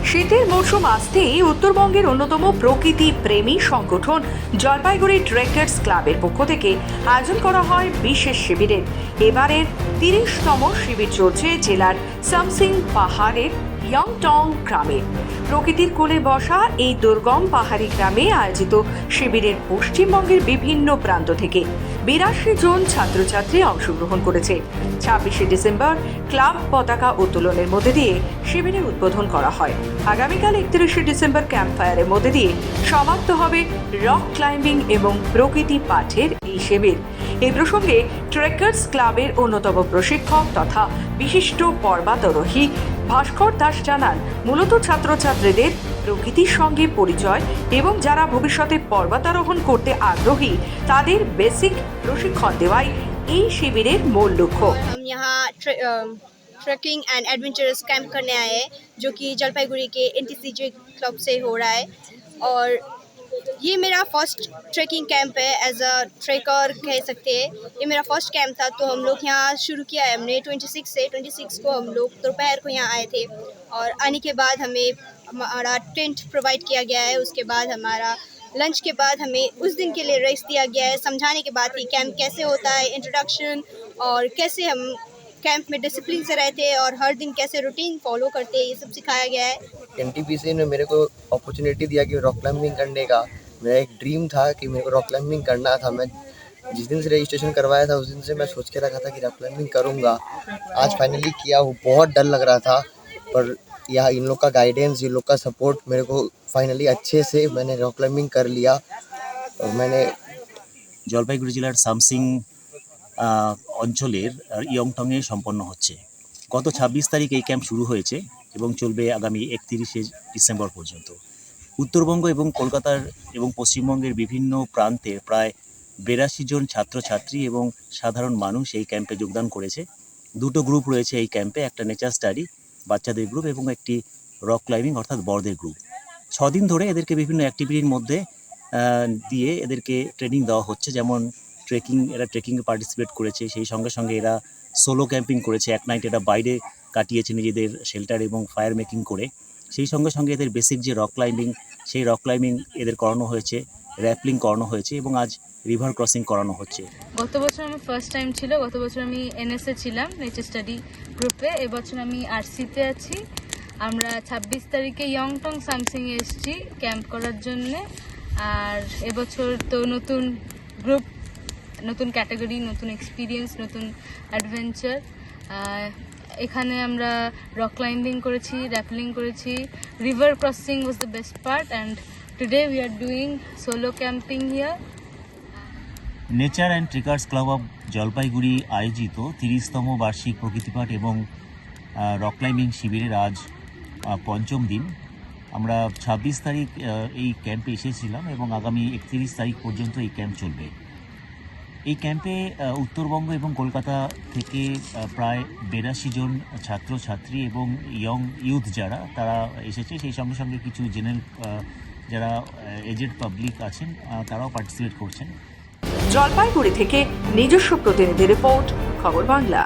শীতের মৌসুম আসতেই উত্তরবঙ্গের অন্যতম প্রকৃতি প্রেমী সংগঠন জলপাইগুড়ি ট্রেকার্স ক্লাবের পক্ষ থেকে আয়োজন করা হয় বিশেষ শিবিরের। এবারের 30তম শিবির চলছে জেলার সামসিং পাহাড়ের ইয়ংটং গ্রামে। প্রকৃতির কোলে বসা এই দুর্গম পাহাড়ি গ্রামে আয়োজিত শিবিরের পশ্চিমবঙ্গের বিভিন্ন প্রান্ত থেকে 82 জন ছাত্রছাত্রী অংশগ্রহণ করেছে। 26শে ডিসেম্বর ক্লাব পতাকা উত্তোলনের মধ্যে দিয়ে শিবিরের উদ্বোধন করা হয়। আগামীকাল 31শে ডিসেম্বর ক্যাম্প ফায়ারের মধ্যে দিয়ে সমাপ্ত হবে রক ক্লাইম্বিং এবং প্রকৃতি পাঠের এই শিবির। এই প্রসঙ্গে ট্রেকার্স ক্লাবের অন্যতম প্রশিক্ষক তথা বিশিষ্ট পর্বতারোহী ভাস্কর দাস জানান, মূলত ছাত্রছাত্রীদের প্রকৃতির সঙ্গে পরিচয় এবং যারা ভবিষ্যতে পর্বতারোহণ করতে আগ্রহী তাদের বেসিক প্রশিক্ষণ দেওয়াই এই শিবিরের মূল লক্ষ্য। हम यहाँ ट्रैकिंग एंड एडवेंचरस कैंप करने आए हैं जो कि जलपाईगुड़ी के NTCJ क्लब से हो रहा है। और ये मेरा फर्स्ट ट्रैकिंग कैंप है, एज अ ट्रेकर कह सकते हैं। ये मेरा फर्स्ट कैंप था, तो हम लोग यहाँ शुरू किया है हमने 26 को हम लोग दोपहर को यहाँ आए थे। और आने के बाद हमें हमारा टेंट प्रोवाइड किया गया है। उसके बाद हमारा लंच के बाद हमें उस दिन के लिए रेस्ट दिया गया है, समझाने के बाद कि कैंप कैसे होता है, इंट्रोडक्शन, और कैसे हम कैंप में डिसिप्लिन से रहते हैं और हर दिन कैसे रूटीन फॉलो करते हैं, ये सब सिखाया गया है। NTPC ने मेरे को अपॉर्चुनिटी दिया कि रॉक क्लाइंबिंग करने का। मेरा एक ड्रीम था कि मेरे को रॉक क्लाइंबिंग करना था। मैं जिस दिन से रजिस्ट्रेशन करवाया था उस दिन से मैं सोच के रखा था कि रॉक क्लाइंबिंग करूँगा। आज फाइनली किया हूँ। बहुत डर लग रहा था, पर यहाँ इन लोग का गाइडेंस, इन लोग का सपोर्ट मेरे को फाइनली अच्छे से मैंने रॉक क्लाइंबिंग कर लिया। और मैंने জলপাইগুড়ি জেলার সামসিং অঞ্চলের ইয়ংটংয়ে সম্পন্ন হচ্ছে। গত 26 তারিখ এই ক্যাম্প শুরু হয়েছে এবং চলবে আগামী 31শে ডিসেম্বর পর্যন্ত। উত্তরবঙ্গ এবং কলকাতার এবং পশ্চিমবঙ্গের বিভিন্ন প্রান্তের প্রায় 82 জন ছাত্রছাত্রী এবং সাধারণ মানুষ এই ক্যাম্পে যোগদান করেছে। দুটো গ্রুপ রয়েছে এই ক্যাম্পে, একটা নেচার স্টাডি বাচ্চাদের গ্রুপ এবং একটি রক ক্লাইম্বিং অর্থাৎ বড়দের গ্রুপ। 6 দিন ধরে এদেরকে বিভিন্ন অ্যাক্টিভিটির মধ্যে দিয়ে এদেরকে ট্রেনিং দেওয়া হচ্ছে। যেমন এরা ট্রেকিংয়ে পার্টিসিপেট করেছে, সেই সঙ্গে সঙ্গে এরা সোলো ক্যাম্পিং করেছে। এক নাইট এরা বাইরে কাটিয়েছে নিজেদের শেল্টার এবং ফায়ার মেকিং করে। সেই সঙ্গে সঙ্গে এদের বেসিক যে রক ক্লাইম্বিং, সেই রক ক্লাইম্বিং এদের করানো হয়েছে, র্যাপলিং করানো হয়েছে এবং আজ রিভার ক্রসিং করানো হচ্ছে। গত বছর আমার ফার্স্ট টাইম ছিল। গত বছর আমি NS-এ ছিলাম, নেচার স্টাডি গ্রুপে। এবছর আমি RC-তে আছি। আমরা 26 তারিখে ইয়ংটং সামসিংয়ে এসেছি ক্যাম্প করার জন্যে। আর এবছর তো নতুন গ্রুপ, নতুন ক্যাটাগরি, নতুন এক্সপিরিয়েন্স, নতুন অ্যাডভেঞ্চার। এখানে আমরা রক ক্লাইম্বিং করেছি, র্যাপলিং করেছি, river crossing was the best part, and today we are doing solo camping here. Nature and trekkers club of Jalpaiguri আয়োজিত 30তম বার্ষিক প্রকৃতিপাঠ এবং রক ক্লাইম্বিং শিবিরের আজ পঞ্চম দিন। আমরা 26 তারিখ এই ক্যাম্পে এসেছিলাম এবং আগামী 31 তারিখ পর্যন্ত এই ক্যাম্প চলবে। এই ক্যাম্পে উত্তরবঙ্গ এবং কলকাতা থেকে প্রায় 82 জন ছাত্রছাত্রী এবং ইউথ যারা তারা এসেছে। সেই সঙ্গে সঙ্গে কিছু জেনারেল যারা এজেড পাবলিক আছেন তারাও পার্টিসিপেট করছেন। জলপাইগুড়ি থেকে নিজস্ব প্রতিনিধি রিপোর্ট, খবর বাংলা।